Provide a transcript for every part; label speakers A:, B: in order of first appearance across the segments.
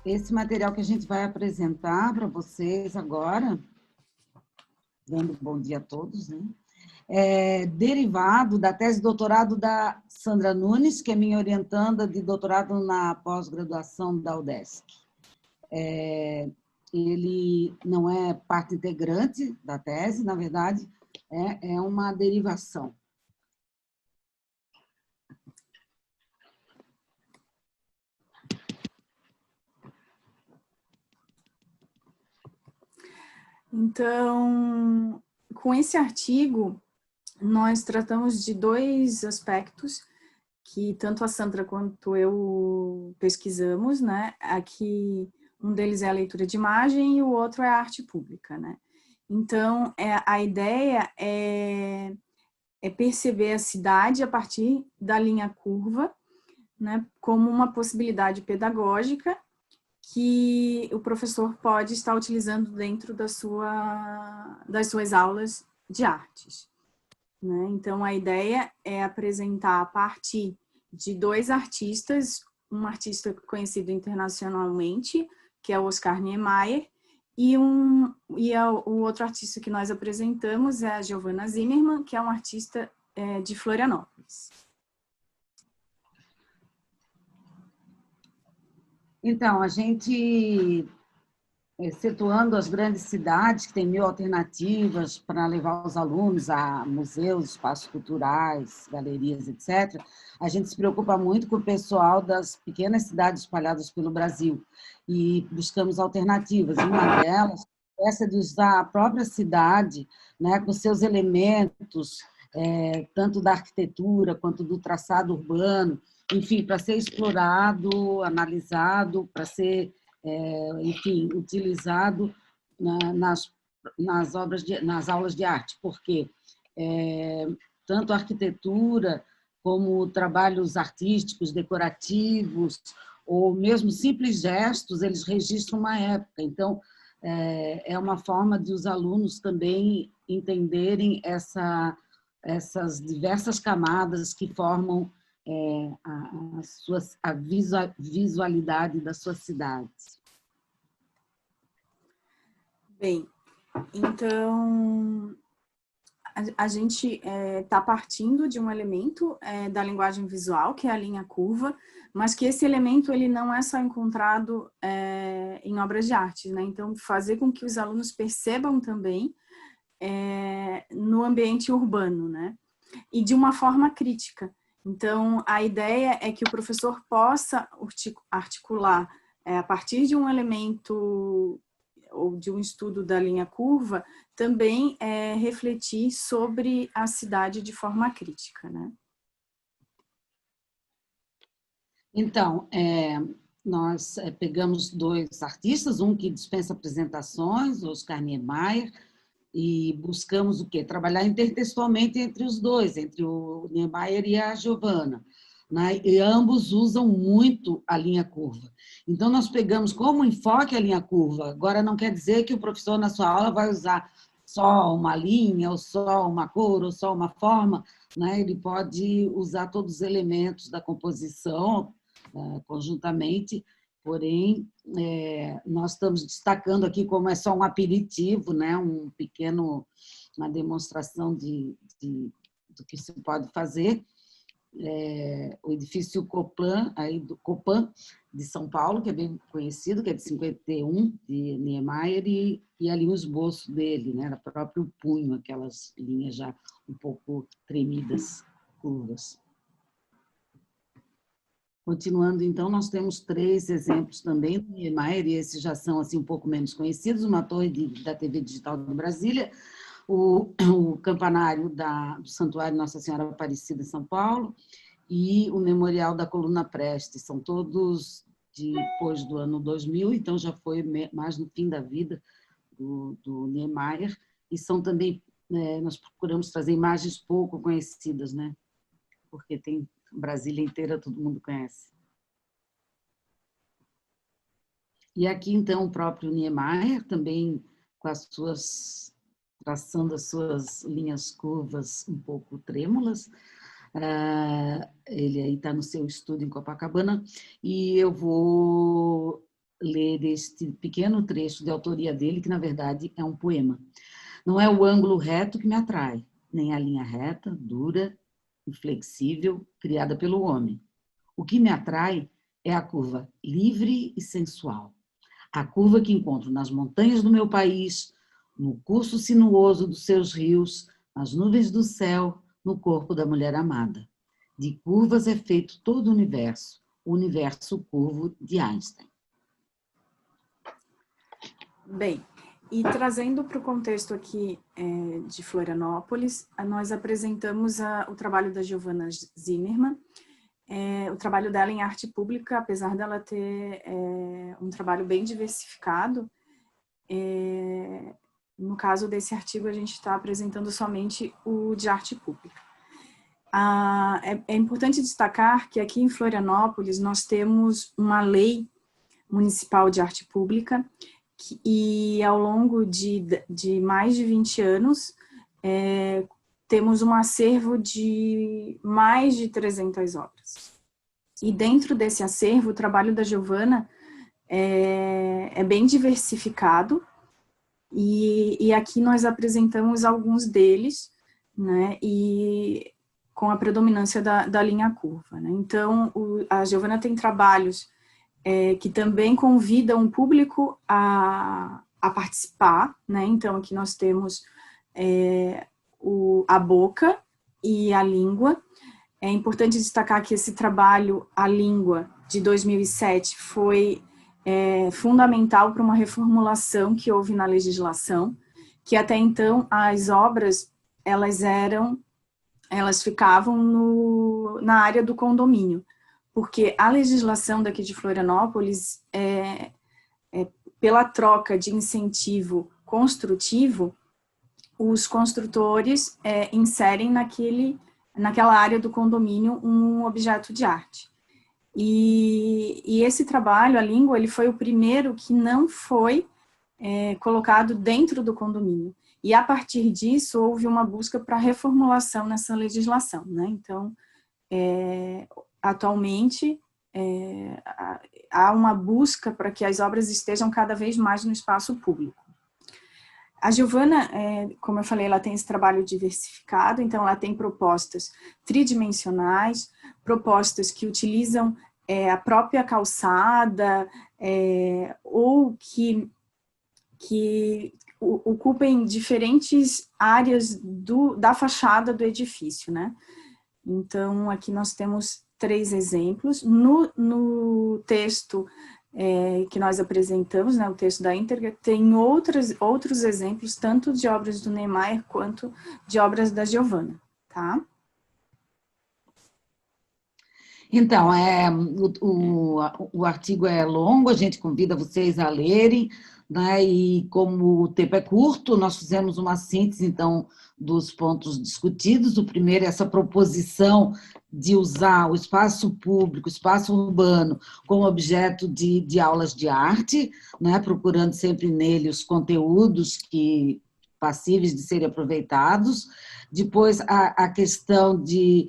A: Esse material que a gente vai apresentar para vocês agora, dando bom dia a todos, né? É derivado da tese de doutorado da Sandra Nunes, que é minha orientanda de doutorado na pós-graduação da UDESC. Ele não é parte integrante da tese, na verdade, é uma derivação.
B: Então, com esse artigo, nós tratamos de dois aspectos que tanto a Sandra quanto eu pesquisamos, né? Aqui, um deles é a leitura de imagem e o outro é a arte pública, né? Então, a ideia é perceber a cidade a partir da linha curva, né? Como uma possibilidade pedagógica que o professor pode estar utilizando dentro das suas aulas de artes, né? Então, a ideia é apresentar a partir de dois artistas, um artista conhecido internacionalmente, que é o Oscar Niemeyer, e o outro artista que nós apresentamos é a Giovanna Zimmermann, que é um artista de Florianópolis.
A: Então, a gente, excetuando as grandes cidades, que têm 1000 alternativas para levar os alunos a museus, espaços culturais, galerias, etc., a gente se preocupa muito com o pessoal das pequenas cidades espalhadas pelo Brasil e buscamos alternativas. Uma delas é essa de usar a própria cidade, né, com seus elementos, tanto da arquitetura quanto do traçado urbano, enfim, para ser explorado, analisado, para ser, enfim, utilizado nas aulas de arte, porque tanto a arquitetura como trabalhos artísticos, decorativos, ou mesmo simples gestos, eles registram uma época. Então, é uma forma de os alunos também entenderem essas diversas camadas que formam a visualidade das suas cidades.
B: Bem, então, a gente está partindo de um elemento da linguagem visual, que é a linha curva, mas que esse elemento ele não é só encontrado em obras de arte, né? Então, fazer com que os alunos percebam também no ambiente urbano, né? E de uma forma crítica. Então, a ideia é que o professor possa articular, a partir de um elemento ou de um estudo da linha curva, também refletir sobre a cidade de forma crítica, né?
A: Então, nós pegamos dois artistas, um que dispensa apresentações, Oscar Niemeyer, e buscamos o quê? Trabalhar intertextualmente entre os dois, entre o Niemeyer e a Giovanna, né? E ambos usam muito a linha curva. Então, nós pegamos como enfoque a linha curva. Agora, não quer dizer que o professor, na sua aula, vai usar só uma linha, ou só uma cor, ou só uma forma, né? Ele pode usar todos os elementos da composição conjuntamente, porém, nós estamos destacando aqui como é só um aperitivo, né? Uma demonstração do que se pode fazer. O edifício Copan, do Copan, de São Paulo, que é bem conhecido, que é de 51, de Niemeyer, e ali o esboço dele, né? Era próprio punho, aquelas linhas já um pouco tremidas, curvas. Continuando, então, nós temos 3 exemplos também do Niemeyer, e esses já são assim, um pouco menos conhecidos, uma torre da TV Digital de Brasília, o campanário do Santuário Nossa Senhora Aparecida em São Paulo e o Memorial da Coluna Prestes. São todos depois do ano 2000, então já foi mais no fim da vida do Niemeyer, e são também, nós procuramos trazer imagens pouco conhecidas, né? Porque tem Brasília inteira, todo mundo conhece. E aqui, então, o próprio Niemeyer, também com traçando as suas linhas curvas um pouco trêmulas, Ele aí está no seu estudo em Copacabana, e eu vou ler este pequeno trecho de autoria dele, que, na verdade, é um poema. Não é o ângulo reto que me atrai, nem a linha reta, dura, inflexível, criada pelo homem. O que me atrai é a curva livre e sensual. A curva que encontro nas montanhas do meu país, no curso sinuoso dos seus rios, nas nuvens do céu, no corpo da mulher amada. De curvas é feito todo o universo curvo de Einstein.
B: Bem, e trazendo para o contexto aqui de Florianópolis, nós apresentamos o trabalho da Giovanna Zimmermann, o trabalho dela em arte pública, apesar dela ter um trabalho bem diversificado. No caso desse artigo, a gente está apresentando somente o de arte pública. É importante destacar que aqui em Florianópolis nós temos uma lei municipal de arte pública e ao longo de mais de 20 anos temos um acervo de mais de 300 obras. E dentro desse acervo, o trabalho da Giovanna é bem diversificado, e aqui nós apresentamos alguns deles, né, e com a predominância da linha curva, né? Então, a Giovanna tem trabalhos que também convidam o público a participar, né? Então, aqui nós temos a boca e a língua. É importante destacar que esse trabalho, a língua, de 2007, foi fundamental para uma reformulação que houve na legislação, que até então as obras, elas ficavam na área do condomínio, porque a legislação daqui de Florianópolis, pela troca de incentivo construtivo, os construtores inserem naquela área do condomínio um objeto de arte. E esse trabalho, a língua, ele foi o primeiro que não foi colocado dentro do condomínio. E a partir disso houve uma busca para reformulação nessa legislação, né? Então, atualmente, há uma busca para que as obras estejam cada vez mais no espaço público. A Giovanna, como eu falei, ela tem esse trabalho diversificado, então ela tem propostas tridimensionais, propostas que utilizam a própria calçada, ou que ocupem diferentes áreas da fachada do edifício, né? Então, aqui nós temos 3 exemplos. No texto que nós apresentamos, né, o texto da íntegra, tem outros exemplos, tanto de obras do Niemeyer quanto de obras da Giovanna, tá?
A: Então, o artigo é longo, a gente convida vocês a lerem, né? E como o tempo é curto, nós fizemos uma síntese, então, dos pontos discutidos. O primeiro é essa proposição de usar o espaço público, o espaço urbano, como objeto de aulas de arte, né? Procurando sempre nele os conteúdos passíveis de serem aproveitados. Depois, a questão de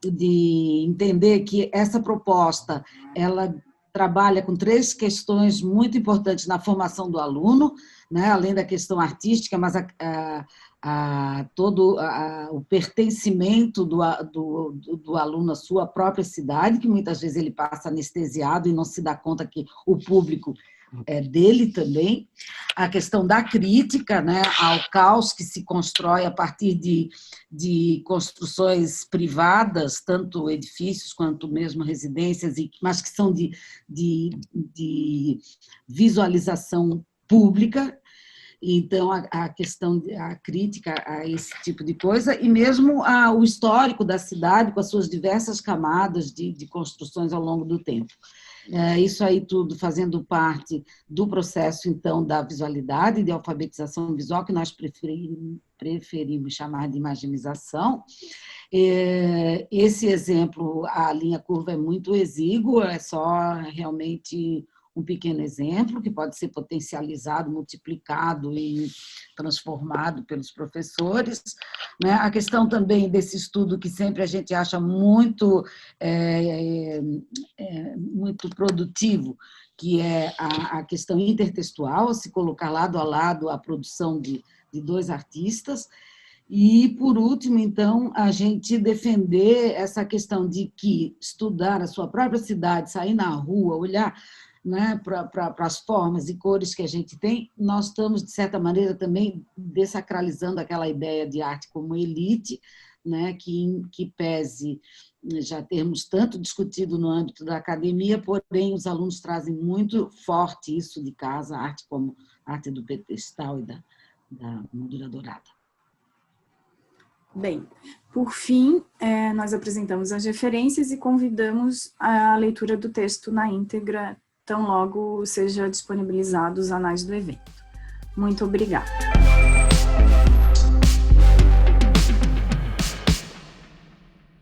A: entender que essa proposta, ela trabalha com 3 questões muito importantes na formação do aluno, né? Além da questão artística, mas todo o pertencimento do aluno à sua própria cidade, que muitas vezes ele passa anestesiado e não se dá conta que o público é dele também. A questão da crítica, né, ao caos que se constrói a partir de construções privadas, tanto edifícios quanto mesmo residências, mas que são de visualização pública. Então, a questão, a crítica a esse tipo de coisa, e mesmo o histórico da cidade, com as suas diversas camadas de construções ao longo do tempo. Isso aí tudo fazendo parte do processo, então, da visualidade, de alfabetização visual, que nós preferimos chamar de imaginização. Esse exemplo, a linha curva é muito exígua, é só realmente um pequeno exemplo que pode ser potencializado, multiplicado e transformado pelos professores, né? A questão também desse estudo que sempre a gente acha muito, muito produtivo, que é a questão intertextual, se colocar lado a lado a produção de dois artistas. E, por último, então, a gente defender essa questão de que estudar a sua própria cidade, sair na rua, olhar, né, para as formas e cores que a gente tem, nós estamos, de certa maneira, também desacralizando aquela ideia de arte como elite, né, que pese já termos tanto discutido no âmbito da academia, porém os alunos trazem muito forte isso de casa, a arte como arte do pedestal e da moldura dourada.
B: Bem, por fim, nós apresentamos as referências e convidamos a leitura do texto na íntegra, tão logo seja disponibilizado os anais do evento. Muito obrigada.